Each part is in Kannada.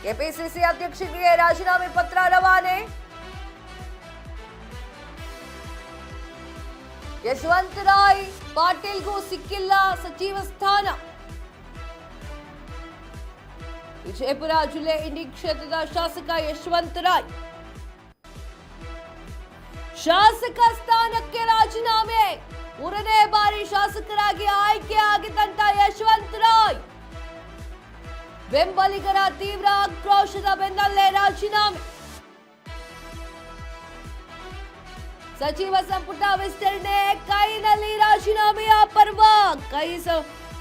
ಕೆಪಿಸಿಸಿ ಅಧ್ಯಕ್ಷರಿಗೆ ರಾಜೀನಾಮೆ ಪತ್ರ ರವಾನೆ. ಯಶವಂತರಾಯ್ ಪಾಟೀಲ್ಗೂ ಸಿಕ್ಕಿಲ್ಲ ಸಚಿವ ಸ್ಥಾನ. ವಿಜಯಪುರ ಜಿಲ್ಲೆ ಇಂಡಿ ಕ್ಷೇತ್ರದ ಶಾಸಕ ಯಶವಂತರಾಯ್ ಶಾಸಕ ಸ್ಥಾನಕ್ಕೆ ರಾಜೀನಾಮೆ. 3ನೇ ಬಾರಿ ಶಾಸಕರಾಗಿ ಆಯ್ಕೆ ಆಗಿದ್ದಂತ ಯಶವಂತರಾಯ್ ಬೆಂಬಲಿಗರ ತೀವ್ರ ಆಕ್ರೋಶದ ಬೆನ್ನಲ್ಲೇ ರಾಜೀನಾಮೆ. ಸಚಿವ ಸಂಪುಟ ವಿಸ್ತರಣೆ ಕೈನಲ್ಲಿ ರಾಜೀನಾಮೆಯ ಪರ್ವ.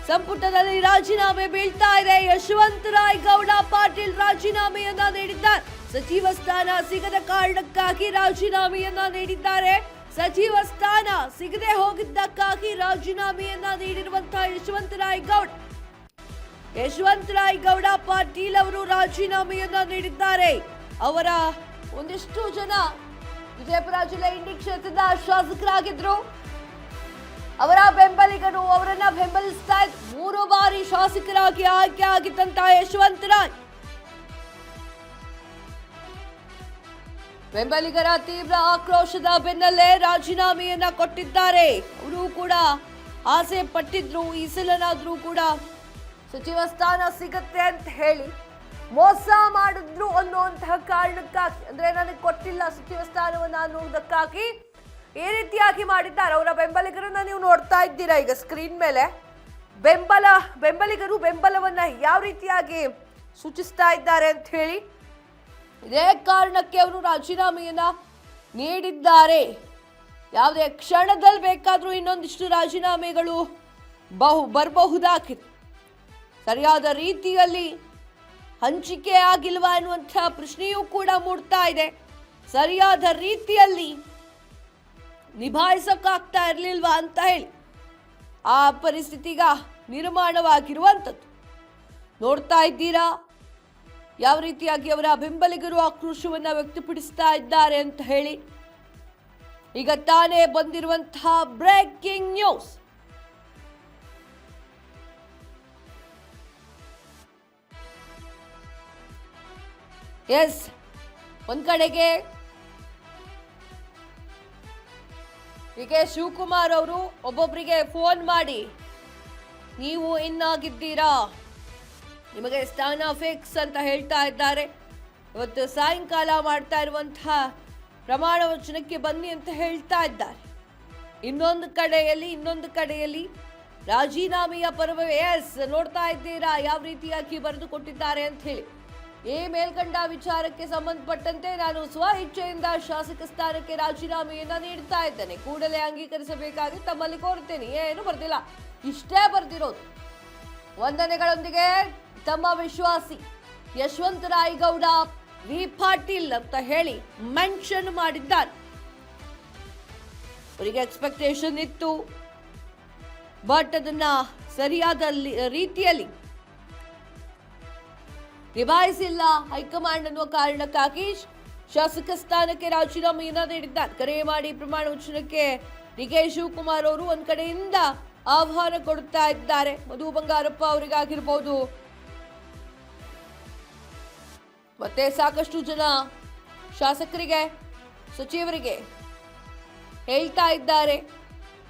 ಸಂಪುಟದಲ್ಲಿ ರಾಜೀನಾಮೆ ಬೀಳ್ತಾ ಇದೆ. ಯಶವಂತರಾಯ್ ಗೌಡ ಪಾಟೀಲ್ ರಾಜೀನಾಮೆಯನ್ನ ನೀಡಿದ್ದಾರೆ. ಸಚಿವ ಸ್ಥಾನ ಸಿಗದ ಕಾರಣಕ್ಕಾಗಿ ರಾಜೀನಾಮೆಯನ್ನ ನೀಡಿದ್ದಾರೆ. ಸಚಿವ ಸ್ಥಾನ ಸಿಗದೆ ಹೋಗಿದ್ದಕ್ಕಾಗಿ ರಾಜೀನಾಮೆಯನ್ನ ನೀಡಿರುವಂತಹ ಯಶವಂತರಾಯ್ ಗೌಡ ಪಾಟೀಲ್ ಅವರು ರಾಜೀನಾಮೆಯನ್ನ ನೀಡಿದ್ದಾರೆ. ಅವರ ಒಂದಿಷ್ಟು ಜನ ವಿಜಯಪುರ ಜಿಲ್ಲೆ ಇಂಡಿ ಕ್ಷೇತ್ರದ ಶಾಸಕರಾಗಿದ್ರು. ಅವರ ಬೆಂಬಲಿಗರು ಅವರನ್ನ ಬೆಂಬಲಿಸ್ತಾ ಇದ್ರು. 3 ಬಾರಿ ಶಾಸಕರಾಗಿ ಆಯ್ಕೆ ಆಗಿದ್ದಂತಹ ಯಶವಂತರಾಯ್ ಬೆಂಬಲಿಗರ ತೀವ್ರ ಆಕ್ರೋಶದ ಬೆನ್ನಲ್ಲೇ ರಾಜೀನಾಮೆಯನ್ನ ಕೊಟ್ಟಿದ್ದಾರೆ. ಅವರು ಕೂಡ ಆಸೆ ಪಟ್ಟಿದ್ರು, ಈ ಸಲನಾದ್ರೂ ಕೂಡ ಸಚಿವ ಸ್ಥಾನ ಸಿಗತ್ತೆ ಅಂತ ಹೇಳಿ ಮೋಸ ಮಾಡಿದ್ರು ಅನ್ನುವಂತಹ ಕಾರಣಕ್ಕಾಗಿ, ಅಂದ್ರೆ ನನಗೆ ಕೊಟ್ಟಿಲ್ಲ ಸಚಿವ ಸ್ಥಾನವನ್ನ ಅನ್ನುವುದಕ್ಕಾಗಿ ಈ ರೀತಿಯಾಗಿ ಮಾಡಿದ್ದಾರೆ. ಅವರ ಬೆಂಬಲಿಗರನ್ನ ನೀವು ನೋಡ್ತಾ ಇದ್ದೀರಾ ಈಗ ಸ್ಕ್ರೀನ್ ಮೇಲೆ. ಬೆಂಬಲಿಗರು ಬೆಂಬಲವನ್ನ ಯಾವ ರೀತಿಯಾಗಿ ಸೂಚಿಸ್ತಾ ಇದ್ದಾರೆ ಅಂತ ಹೇಳಿ ಇದೇ ಕಾರಣಕ್ಕೆ ಅವರು ರಾಜೀನಾಮೆಯನ್ನ ನೀಡಿದ್ದಾರೆ. ಯಾವುದೇ ಕ್ಷಣದಲ್ಲಿ ಬೇಕಾದ್ರೂ ಇನ್ನೊಂದಿಷ್ಟು ರಾಜೀನಾಮೆಗಳು ಬರಬಹುದಾಗಿದೆ. ಸರಿಯಾದ ರೀತಿಯಲ್ಲಿ ಹಂಚಿಕೆ ಆಗಿಲ್ವಾ ಅನ್ನುವಂಥ ಪ್ರಶ್ನೆಯೂ ಕೂಡ ಮೂಡ್ತಾ ಇದೆ. ಸರಿಯಾದ ರೀತಿಯಲ್ಲಿ ನಿಭಾಯಿಸಕ್ಕಾಗ್ತಾ ಇರಲಿಲ್ವಾ ಅಂತ ಹೇಳಿ ಆ ಪರಿಸ್ಥಿತಿಗ ನಿರ್ಮಾಣವಾಗಿರುವಂಥದ್ದು ನೋಡ್ತಾ ಇದ್ದೀರಾ. ಯಾವ ರೀತಿಯಾಗಿ ಅವರ ಬೆಂಬಲಿಗರು ಆಕ್ರೋಶವನ್ನ ವ್ಯಕ್ತಪಡಿಸ್ತಾ ಇದ್ದಾರೆ ಅಂತ ಹೇಳಿ. ಈಗ ತಾನೇ ಬಂದಿರುವಂತಹ ಬ್ರೇಕಿಂಗ್ ನ್ಯೂಸ್. ಎಸ್, ಒಂದ್ ಕಡೆಗೆ ಕೆ ಶಿವಕುಮಾರ್ ಅವರು ಒಬ್ಬೊಬ್ಬರಿಗೆ ಫೋನ್ ಮಾಡಿ ನೀವು ಇನ್ನಾಗಿದ್ದೀರಾ, ನಿಮಗೆ ಸ್ಥಾನ ಫಿಕ್ಸ್ ಅಂತ ಹೇಳ್ತಾ ಇದ್ದಾರೆ. ಇವತ್ತು ಸಾಯಂಕಾಲ ಮಾಡ್ತಾ ಇರುವಂತಹ ಪ್ರಮಾಣ ವಚನಕ್ಕೆ ಬನ್ನಿ ಅಂತ ಹೇಳ್ತಾ ಇದ್ದಾರೆ. ಇನ್ನೊಂದು ಕಡೆಯಲ್ಲಿ ರಾಜೀನಾಮೆಯ ಪರ್ವವೇ. ಎಸ್, ನೋಡ್ತಾ ಇದ್ದೀರಾ ಯಾವ ರೀತಿಯಾಗಿ ಬರೆದು ಕೊಟ್ಟಿದ್ದಾರೆ ಅಂತ ಹೇಳಿ. ಈ ಮೇಲ್ಕಂಡ ವಿಚಾರಕ್ಕೆ ಸಂಬಂಧಪಟ್ಟಂತೆ ನಾನು ಸ್ವ ಇಚ್ಛೆಯಿಂದ ಶಾಸಕ ಸ್ಥಾನಕ್ಕೆ ರಾಜೀನಾಮೆಯನ್ನ ನೀಡ್ತಾ ಇದ್ದೇನೆ. ಕೂಡಲೇ ಅಂಗೀಕರಿಸಬೇಕಾಗಿ ತಮ್ಮಲ್ಲಿ ಕೋರುತ್ತೇನೆ. ಏನು ಬರ್ದಿಲ್ಲ, ಇಷ್ಟೇ ಬರ್ದಿರೋದು. ವಂದನೆಗಳೊಂದಿಗೆ ತಮ್ಮ ವಿಶ್ವಾಸಿ ಯಶವಂತರಾಯ್ ಗೌಡ ವಿ ಪಾಟೀಲ್ ಅಂತ ಹೇಳಿ ಮೆನ್ಷನ್ ಮಾಡಿದ್ದಾರೆ. ಅವರಿಗೆ ಎಕ್ಸ್ಪೆಕ್ಟೇಷನ್ ಇತ್ತು, ಬಟ್ ಅದನ್ನ ಸರಿಯಾದ ರೀತಿಯಲ್ಲಿ ನಿಭಾಯಿಸಿಲ್ಲ ಹೈಕಮಾಂಡ್ ಅನ್ನುವ ಕಾರಣಕ್ಕಾಗಿ ಶಾಸಕ ಸ್ಥಾನಕ್ಕೆ ರಾಜೀನಾಮೆಯನ್ನ ನೀಡಿದ್ದಾರೆ. ಕರೆ ಮಾಡಿ ಪ್ರಮಾಣ ವಚನಕ್ಕೆ ಕೆ ಶಿವಕುಮಾರ್ ಅವರು ಒಂದ್ ಕಡೆಯಿಂದ ಆಹ್ವಾನ ಕೊಡುತ್ತಾ ಇದ್ದಾರೆ. ಮಧು ಬಂಗಾರಪ್ಪ ಅವರಿಗಾಗಿರ್ಬೋದು, ಮತ್ತೆ ಸಾಕಷ್ಟು ಜನ ಶಾಸಕರಿಗೆ, ಸಚಿವರಿಗೆ ಹೇಳ್ತಾ ಇದ್ದಾರೆ